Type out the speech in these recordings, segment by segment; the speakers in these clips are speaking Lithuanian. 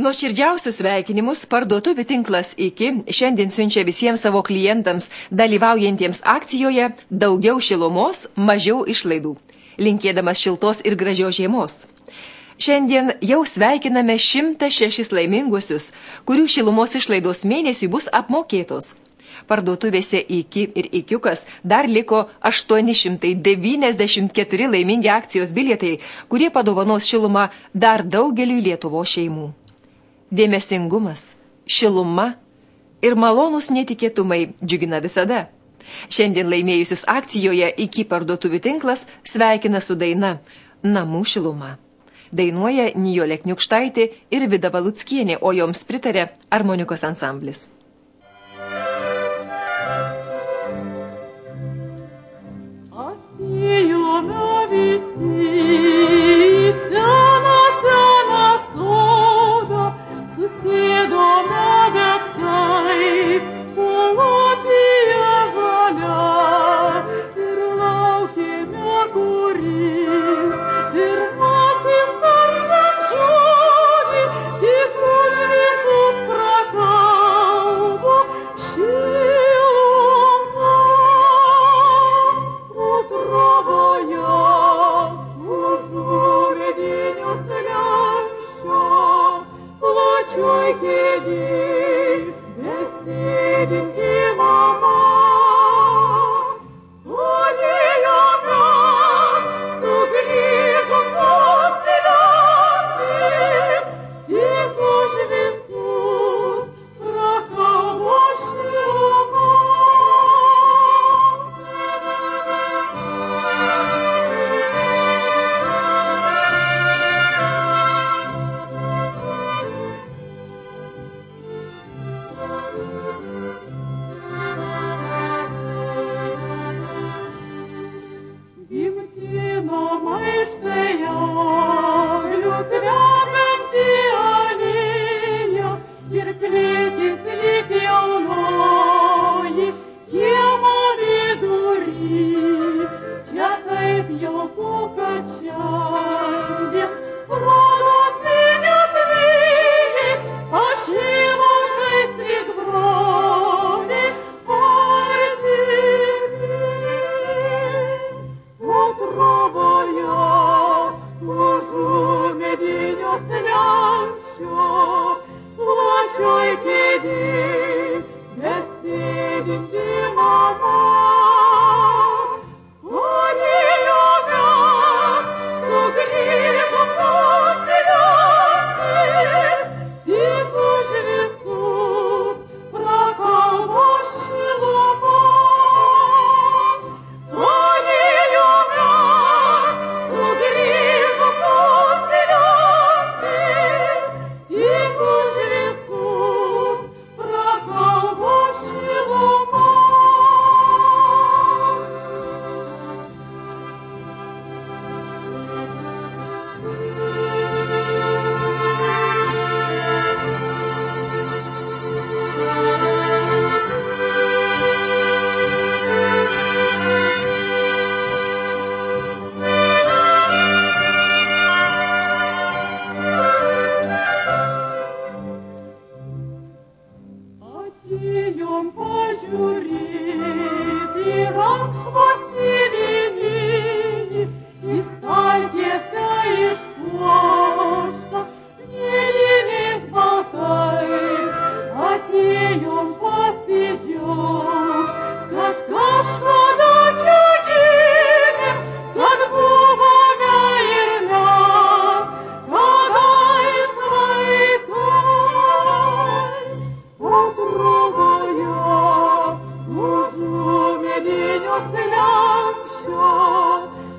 Nuoširdžiausius sveikinimus parduotuvių tinklas IKI šiandien siunčia visiems savo klientams dalyvaujantiems akcijoje daugiau šilumos, mažiau išlaidų, linkėdamas šiltos ir gražios žiemos. Šiandien jau sveikiname 106 laiminguosius, kurių šilumos išlaidos mėnesiui bus apmokėtos. Parduotuvėse IKI ir IKIukas dar liko 894 laimingi akcijos bilietai, kurie padovanos šilumą dar daugeliui Lietuvos šeimų. Dėmesingumas, šiluma ir malonūs netikėtumai džiugina visada. Šiandien laimėjusius akcijoje IKI parduotuvių tinklas sveikina su daina Namų šiluma. Dainuoja Nijolė Kniukštaitė ir Vida Valuckienė, o joms pritarė armonikos ansamblis. Atėjome visi seną sodą, susėdome bet taip, palapyje žalia, ir laukėme kuris, pirmasis tarnant žodį, tik už visus prakalbo šiluma. Trovoje užu medinių slenksčio, plačioj kėdėj besėdinti mama. Padėjome, sugrįžom pasiliauti, tik už visus prakalbo šiluma.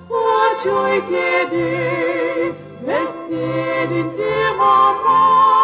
Plačioj kėdėj besėdinti mama.